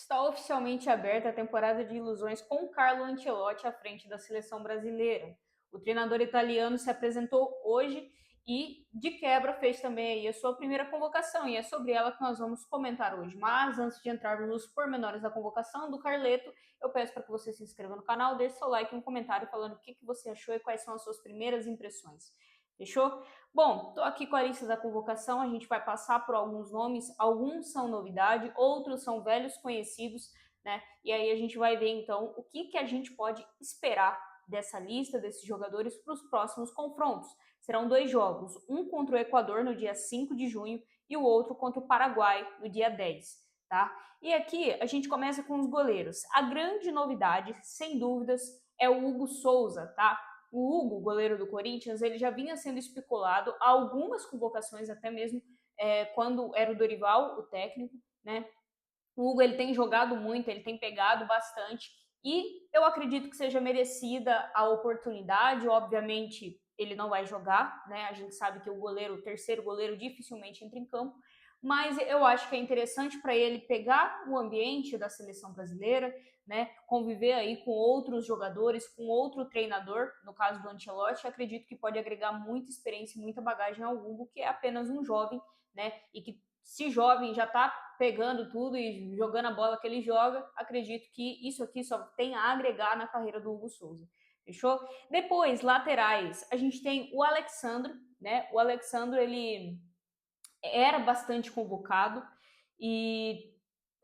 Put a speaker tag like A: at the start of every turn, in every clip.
A: Está oficialmente aberta a temporada de ilusões com Carlo Ancelotti à frente da seleção brasileira. O treinador italiano se apresentou hoje e, de quebra, fez também aí a sua primeira convocação, e é sobre ela que nós vamos comentar hoje. Mas, antes de entrarmos nos pormenores da convocação do Carleto, eu peço para que você se inscreva no canal, deixe seu like e um comentário falando o que você achou e quais são as suas primeiras impressões. Fechou? Bom, estou aqui com a lista da convocação, a gente vai passar por alguns nomes, alguns são novidade, outros são velhos conhecidos, né? E aí a gente vai ver então o que a gente pode esperar dessa lista, desses jogadores, para os próximos confrontos. Serão dois jogos, um contra o Equador no dia 5 de junho e o outro contra o Paraguai no dia 10, tá? E aqui a gente começa com os goleiros. A grande novidade, sem dúvidas, é o Hugo Souza, tá? O Hugo, goleiro do Corinthians, ele já vinha sendo especulado a algumas convocações, até mesmo quando era o Dorival, o técnico, né? O Hugo ele tem jogado muito, ele tem pegado bastante e eu acredito que seja merecida a oportunidade. Obviamente, ele não vai jogar, né? A gente sabe que o goleiro, o terceiro goleiro, dificilmente entra em campo, mas eu acho que é interessante para ele pegar o ambiente da seleção brasileira, né? Conviver aí com outros jogadores, com outro treinador, no caso do Ancelotti, acredito que pode agregar muita experiência e muita bagagem ao Hugo, que é apenas um jovem, né? E que se jovem já está pegando tudo e jogando a bola que ele joga, acredito que isso aqui só tem a agregar na carreira do Hugo Souza. Fechou? Depois, laterais, a gente tem o Alexandro, né? O Alexandro, ele era bastante convocado e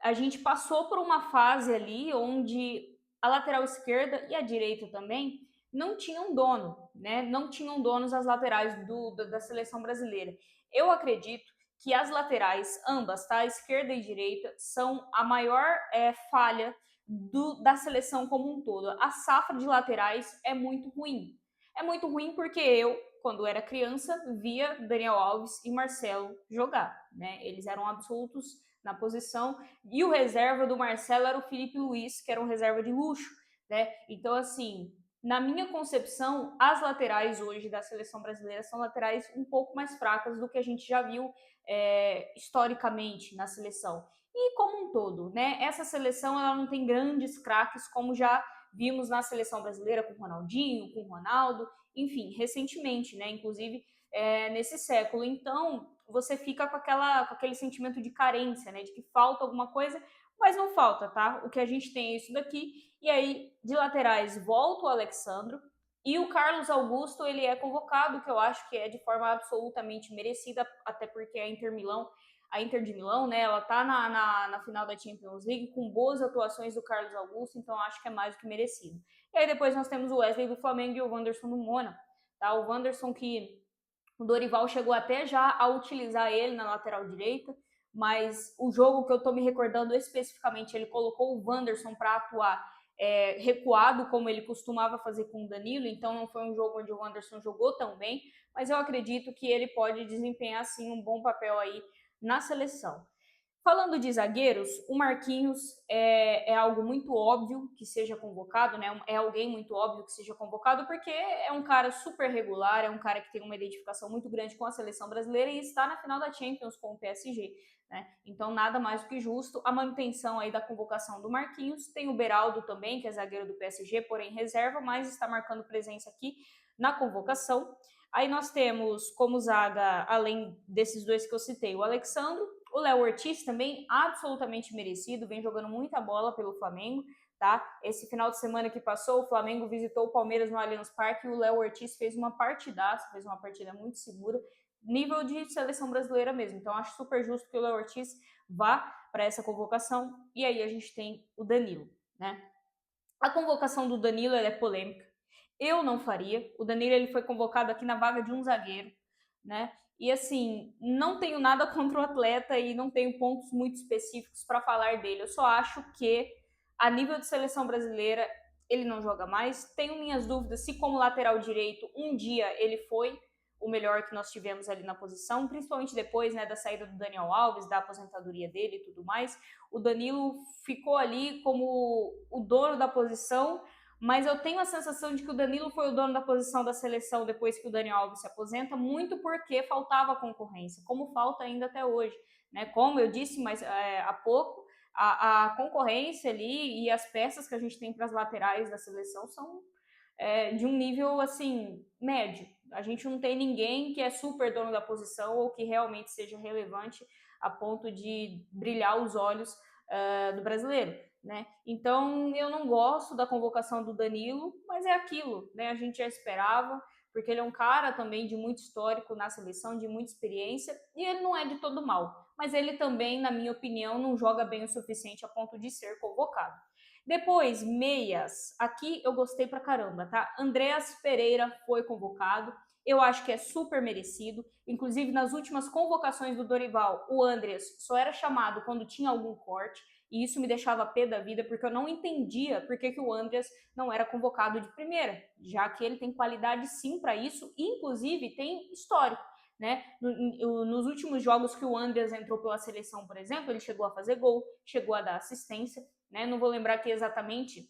A: a gente passou por uma fase ali onde a lateral esquerda e a direita também não tinham dono, né? Não tinham donos as laterais da seleção brasileira. Eu acredito que as laterais, ambas, tá? Esquerda e direita, são a maior falha da seleção como um todo. A safra de laterais é muito ruim. É muito ruim porque eu, quando era criança, via Daniel Alves e Marcelo jogar, né? Eles eram absolutos na posição, e o reserva do Marcelo era o Felipe Luiz, que era um reserva de luxo, né? Então, assim, na minha concepção, as laterais hoje da seleção brasileira são laterais um pouco mais fracas do que a gente já viu historicamente na seleção. E como um todo, né? Essa seleção ela não tem grandes craques como já vimos na seleção brasileira com o Ronaldinho, com o Ronaldo, enfim, recentemente, né? Inclusive nesse século. Então, você fica com aquele sentimento de carência, né? De que falta alguma coisa, mas não falta, tá? O que a gente tem é isso daqui. E aí, de laterais, volta o Alexandro. E o Carlos Augusto, ele é convocado, que eu acho que é de forma absolutamente merecida, até porque a Inter de Milão, né, ela tá na final da Champions League com boas atuações do Carlos Augusto, então acho que é mais do que merecido. E aí depois nós temos o Wesley do Flamengo e o Wanderson do Mônaco, tá? O Wanderson que o Dorival chegou até já a utilizar ele na lateral direita, mas o jogo que eu tô me recordando especificamente, ele colocou o Wanderson para atuar recuado, como ele costumava fazer com o Danilo, então não foi um jogo onde o Wanderson jogou tão bem, mas eu acredito que ele pode desempenhar sim um bom papel aí na seleção. Falando de zagueiros, o Marquinhos é algo muito óbvio que seja convocado, né? É alguém muito óbvio que seja convocado, porque é um cara super regular, é um cara que tem uma identificação muito grande com a seleção brasileira e está na final da Champions com o PSG, né? Então, nada mais do que justo a manutenção aí da convocação do Marquinhos. Tem o Beraldo também, que é zagueiro do PSG, porém reserva, mas está marcando presença aqui na convocação. Aí nós temos como zaga, além desses dois que eu citei, o Alexandro, o Léo Ortiz também absolutamente merecido, vem jogando muita bola pelo Flamengo, tá? Esse final de semana que passou, o Flamengo visitou o Palmeiras no Allianz Parque e o Léo Ortiz fez uma partidaça, fez uma partida muito segura, nível de seleção brasileira mesmo. Então acho super justo que o Léo Ortiz vá para essa convocação. E aí a gente tem o Danilo, né? A convocação do Danilo é polêmica. Eu não faria. O Danilo ele foi convocado aqui na vaga de um zagueiro, né? E assim, não tenho nada contra o atleta e não tenho pontos muito específicos para falar dele. Eu só acho que, a nível de seleção brasileira, ele não joga mais. Tenho minhas dúvidas se, como lateral direito, um dia ele foi o melhor que nós tivemos ali na posição, principalmente depois, né, da saída do Daniel Alves, da aposentadoria dele e tudo mais. O Danilo ficou ali como o dono da posição, mas eu tenho a sensação de que o Danilo foi o dono da posição da seleção depois que o Daniel Alves se aposenta, muito porque faltava concorrência, como falta ainda até hoje, né? Como eu disse há pouco, a concorrência ali e as peças que a gente tem para as laterais da seleção são de um nível, assim, médio. A gente não tem ninguém que é super dono da posição ou que realmente seja relevante a ponto de brilhar os olhos do brasileiro, né? Então, eu não gosto da convocação do Danilo, mas é aquilo, né? A gente já esperava, porque ele é um cara também de muito histórico na seleção, de muita experiência, e ele não é de todo mal. Mas ele também, na minha opinião, não joga bem o suficiente a ponto de ser convocado. Depois, meias. Aqui eu gostei pra caramba, tá? Andreas Pereira foi convocado. Eu acho que é super merecido. Inclusive, nas últimas convocações do Dorival, o Andreas só era chamado quando tinha algum corte. E isso me deixava pé da vida, porque eu não entendia por que o Andreas não era convocado de primeira, já que ele tem qualidade sim para isso, e inclusive tem histórico. Né? Nos últimos jogos que o Andreas entrou pela seleção, por exemplo, ele chegou a fazer gol, chegou a dar assistência, né? Não vou lembrar aqui exatamente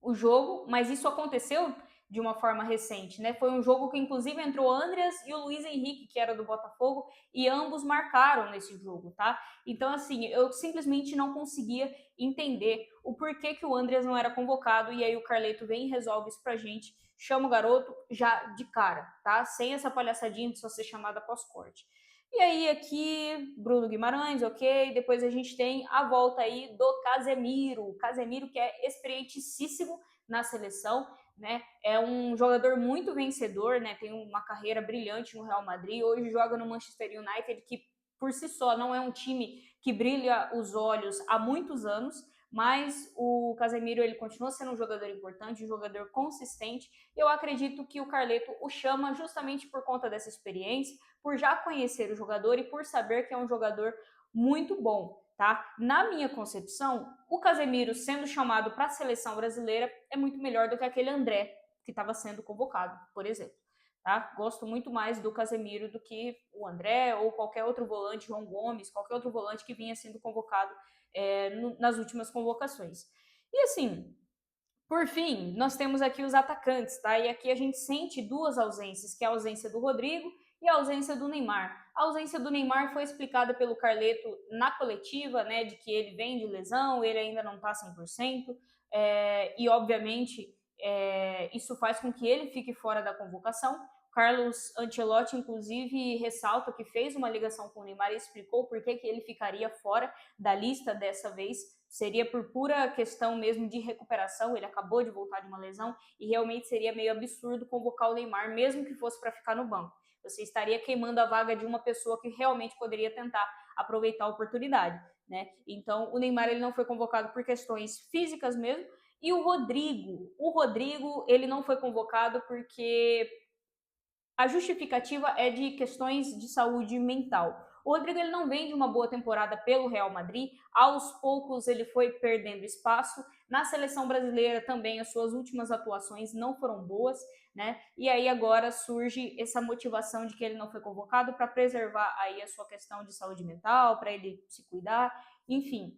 A: o jogo, mas isso aconteceu de uma forma recente, né? Foi um jogo que inclusive entrou o Andreas e o Luiz Henrique, que era do Botafogo, e ambos marcaram nesse jogo, tá? Então, assim, eu simplesmente não conseguia entender o porquê que o Andreas não era convocado, e aí o Carleto vem e resolve isso pra gente, chama o garoto já de cara, tá? Sem essa palhaçadinha de só ser chamada pós-corte. E aí aqui, Bruno Guimarães, ok. Depois a gente tem a volta aí do Casemiro. Casemiro que é experientíssimo na seleção, né? É um jogador muito vencedor, né? Tem uma carreira brilhante no Real Madrid. Hoje joga no Manchester United, que por si só não é um time que brilha os olhos há muitos anos, mas o Casemiro ele continua sendo um jogador importante, um jogador consistente. Eu acredito que o Carleto o chama justamente por conta dessa experiência, por já conhecer o jogador e por saber que é um jogador muito bom, tá? Na minha concepção, o Casemiro sendo chamado para a seleção brasileira é muito melhor do que aquele André que estava sendo convocado, por exemplo. Tá? Gosto muito mais do Casemiro do que o André ou qualquer outro volante, João Gomes, qualquer outro volante que vinha sendo convocado nas últimas convocações. E assim, por fim, nós temos aqui os atacantes, tá? E aqui a gente sente duas ausências, que é a ausência do Rodrigo e a ausência do Neymar. A ausência do Neymar foi explicada pelo Carleto na coletiva, né, de que ele vem de lesão, ele ainda não está 100%, e obviamente isso faz com que ele fique fora da convocação. Carlos Ancelotti, inclusive, ressalta que fez uma ligação com o Neymar e explicou por que ele ficaria fora da lista dessa vez. Seria por pura questão mesmo de recuperação, ele acabou de voltar de uma lesão e realmente seria meio absurdo convocar o Neymar, mesmo que fosse para ficar no banco. Você estaria queimando a vaga de uma pessoa que realmente poderia tentar aproveitar a oportunidade, né? Então, o Neymar ele não foi convocado por questões físicas mesmo, e o Rodrigo, ele não foi convocado porque a justificativa é de questões de saúde mental. O Rodrigo ele não vem de uma boa temporada pelo Real Madrid, aos poucos ele foi perdendo espaço. Na seleção brasileira também as suas últimas atuações não foram boas, né? E aí agora surge essa motivação de que ele não foi convocado para preservar aí a sua questão de saúde mental, para ele se cuidar, enfim.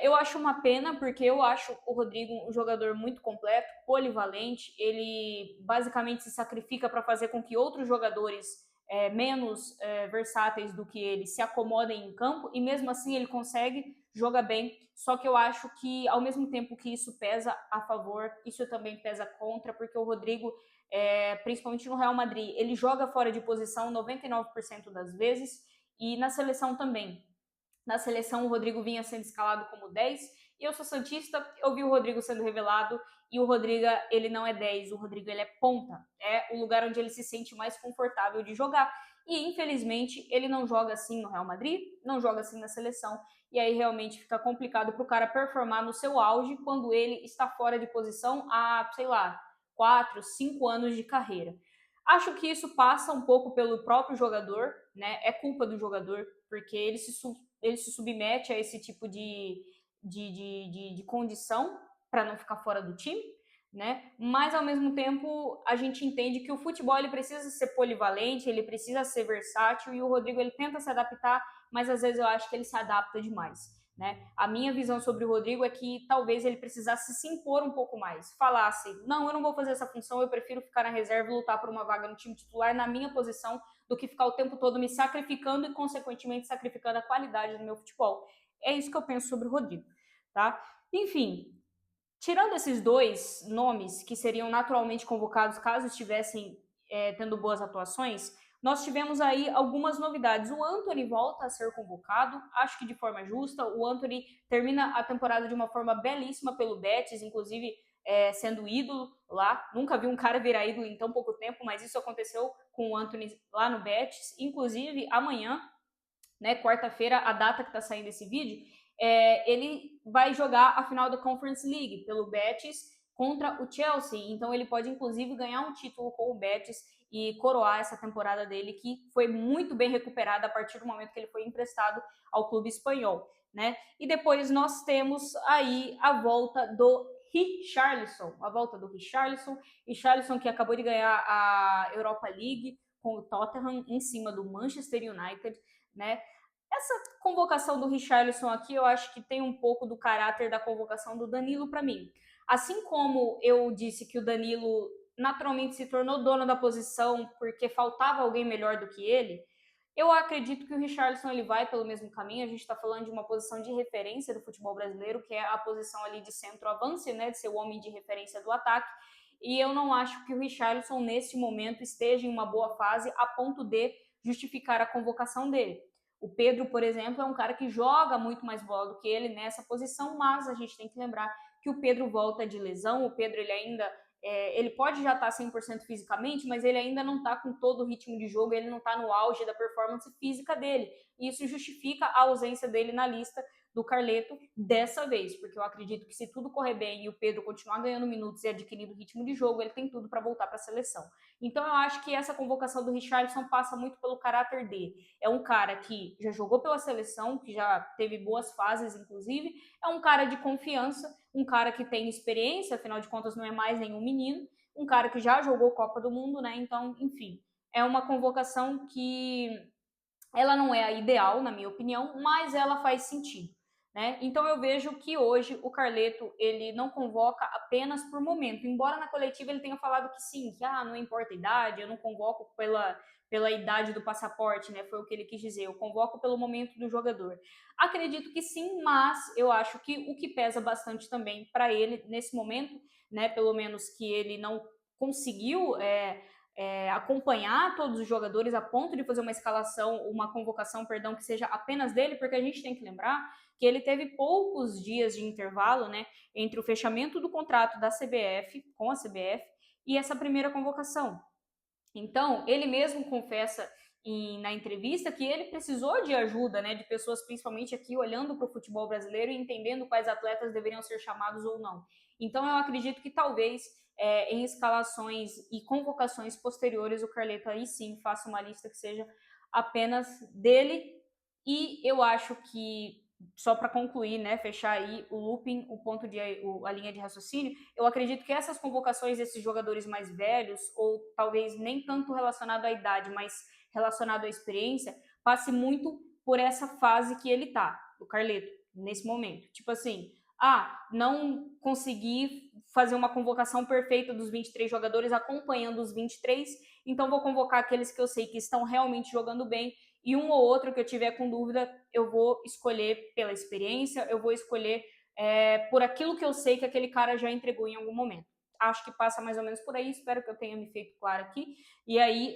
A: Eu acho uma pena, porque eu acho o Rodrigo um jogador muito completo, polivalente. Ele basicamente se sacrifica para fazer com que outros jogadores menos versáteis do que ele se acomodem em campo, e mesmo assim ele consegue, joga bem. Só que eu acho que, ao mesmo tempo que isso pesa a favor, isso também pesa contra, porque o Rodrigo, principalmente no Real Madrid, ele joga fora de posição 99% das vezes, e na seleção também. Na seleção, o Rodrigo vinha sendo escalado como 10, e eu sou santista, eu vi o Rodrigo sendo revelado, e o Rodrigo, ele não é 10, o Rodrigo ele é ponta, é o lugar onde ele se sente mais confortável de jogar, e infelizmente ele não joga assim no Real Madrid, não joga assim na seleção, e aí realmente fica complicado para o cara performar no seu auge quando ele está fora de posição há, sei lá, 4, 5 anos de carreira. Acho que isso passa um pouco pelo próprio jogador, né? É culpa do jogador, porque ele se submete a esse tipo de condição para não ficar fora do time, né? Mas ao mesmo tempo a gente entende que o futebol ele precisa ser polivalente, ele precisa ser versátil, e o Rodrigo ele tenta se adaptar, mas às vezes eu acho que ele se adapta demais. Né? A minha visão sobre o Rodrigo é que talvez ele precisasse se impor um pouco mais, falasse, não, eu não vou fazer essa função, eu prefiro ficar na reserva e lutar por uma vaga no time titular na minha posição, do que ficar o tempo todo me sacrificando e consequentemente sacrificando a qualidade do meu futebol. É isso que eu penso sobre o Rodrigo, tá? Enfim, tirando esses dois nomes que seriam naturalmente convocados caso estivessem tendo boas atuações, nós tivemos aí algumas novidades. O Antony volta a ser convocado, acho que de forma justa. O Antony termina a temporada de uma forma belíssima pelo Betis, inclusive sendo ídolo lá. Nunca vi um cara virar ídolo em tão pouco tempo, mas isso aconteceu com o Antony lá no Betis. Inclusive, amanhã, né, quarta-feira, a data que está saindo esse vídeo, ele vai jogar a final da Conference League pelo Betis contra o Chelsea. Então ele pode, inclusive, ganhar um título com o Betis e coroar essa temporada dele, que foi muito bem recuperada a partir do momento que ele foi emprestado ao clube espanhol, né? E depois nós temos aí a volta do Richarlison, Richarlison que acabou de ganhar a Europa League com o Tottenham em cima do Manchester United, né? Essa convocação do Richarlison aqui, eu acho que tem um pouco do caráter da convocação do Danilo para mim. Assim como eu disse que o Danilo naturalmente se tornou dono da posição porque faltava alguém melhor do que ele, eu acredito que o Richarlison ele vai pelo mesmo caminho. A gente está falando de uma posição de referência do futebol brasileiro, que é a posição ali de centroavance, né, de ser o homem de referência do ataque. E eu não acho que o Richarlison, nesse momento, esteja em uma boa fase a ponto de justificar a convocação dele. O Pedro, por exemplo, é um cara que joga muito mais bola do que ele nessa posição, mas a gente tem que lembrar que o Pedro volta de lesão. O Pedro ele ainda ele pode já estar 100% fisicamente, mas ele ainda não está com todo o ritmo de jogo, ele não está no auge da performance física dele. E isso justifica a ausência dele na lista do Carleto dessa vez, porque eu acredito que se tudo correr bem e o Pedro continuar ganhando minutos e adquirindo ritmo de jogo, ele tem tudo para voltar para a seleção. Então eu acho que essa convocação do Richarlison passa muito pelo caráter dele. É um cara que já jogou pela seleção, que já teve boas fases, inclusive, é um cara de confiança, um cara que tem experiência, afinal de contas não é mais nenhum menino, um cara que já jogou Copa do Mundo, né? Então, enfim, é uma convocação que ela não é a ideal, na minha opinião, mas ela faz sentido, né? Então eu vejo que hoje o Carleto ele não convoca apenas por momento, embora na coletiva ele tenha falado que sim, que não importa a idade, eu não convoco pela idade do passaporte, né? Foi o que ele quis dizer, eu convoco pelo momento do jogador. Acredito que sim, mas eu acho que o que pesa bastante também para ele nesse momento, né? Pelo menos que ele não conseguiu acompanhar todos os jogadores a ponto de fazer uma escalação, uma convocação, perdão, que seja apenas dele, porque a gente tem que lembrar que ele teve poucos dias de intervalo, né, entre o fechamento do contrato da CBF, com a CBF, e essa primeira convocação. Então, ele mesmo confessa na entrevista que ele precisou de ajuda, né, de pessoas principalmente aqui olhando para o futebol brasileiro e entendendo quais atletas deveriam ser chamados ou não. Então, eu acredito que talvez em escalações e convocações posteriores o Carleto aí sim faça uma lista que seja apenas dele. E eu acho que, só para concluir, né, fechar aí o looping, a linha de raciocínio, eu acredito que essas convocações desses jogadores mais velhos, ou talvez nem tanto relacionado à idade, mas relacionado à experiência, passe muito por essa fase que ele tá, o Carleto, nesse momento. Tipo assim, não consegui fazer uma convocação perfeita dos 23 jogadores acompanhando os 23, então vou convocar aqueles que eu sei que estão realmente jogando bem, e um ou outro que eu tiver com dúvida, eu vou escolher pela experiência, eu vou escolher por aquilo que eu sei que aquele cara já entregou em algum momento. Acho que passa mais ou menos por aí, espero que eu tenha me feito claro aqui. E aí,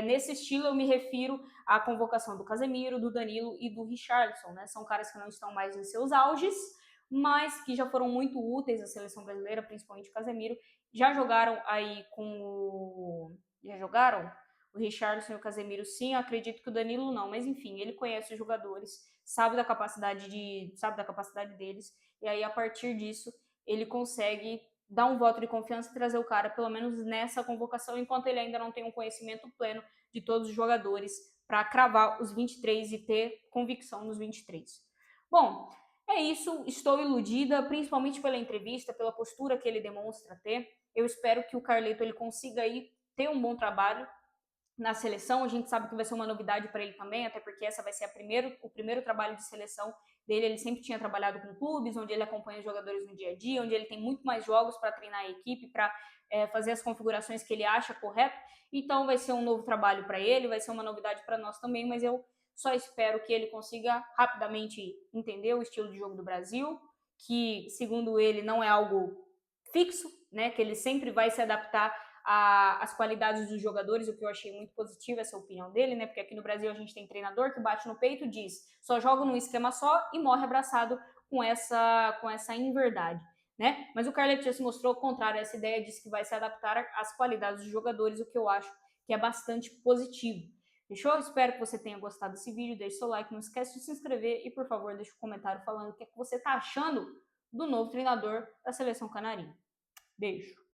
A: nesse estilo, eu me refiro à convocação do Casemiro, do Danilo e do Richarlison, né? São caras que não estão mais em seus auges, mas que já foram muito úteis à seleção brasileira, principalmente o Casemiro. Já jogaram aí com o... Já jogaram? O Richarlison e o Casemiro sim, eu acredito que o Danilo não, mas enfim, ele conhece os jogadores, sabe da capacidade deles, e aí a partir disso ele consegue dar um voto de confiança e trazer o cara, pelo menos nessa convocação, enquanto ele ainda não tem um conhecimento pleno de todos os jogadores para cravar os 23 e ter convicção nos 23. Bom, é isso, estou iludida, principalmente pela entrevista, pela postura que ele demonstra ter. Eu espero que o Carleto ele consiga aí ter um bom trabalho na seleção. A gente sabe que vai ser uma novidade para ele também, até porque essa vai ser o primeiro trabalho de seleção dele. Ele sempre tinha trabalhado com clubes, onde ele acompanha os jogadores no dia a dia, onde ele tem muito mais jogos para treinar a equipe, para fazer as configurações que ele acha correto. Então vai ser um novo trabalho para ele, vai ser uma novidade para nós também, mas eu Só espero que ele consiga rapidamente entender o estilo de jogo do Brasil, que, segundo ele, não é algo fixo, né? Que ele sempre vai se adaptar às qualidades dos jogadores, o que eu achei muito positivo, essa opinião dele, né? Porque aqui no Brasil a gente tem treinador que bate no peito e diz só joga num esquema só e morre abraçado com essa inverdade. Né? Mas o Carleto já se mostrou contrário a essa ideia, disse que vai se adaptar às qualidades dos jogadores, o que eu acho que é bastante positivo. Fechou? Espero que você tenha gostado desse vídeo, deixe seu like, não esquece de se inscrever e, por favor, deixe um comentário falando o que, é que você está achando do novo treinador da Seleção Canarinho. Beijo!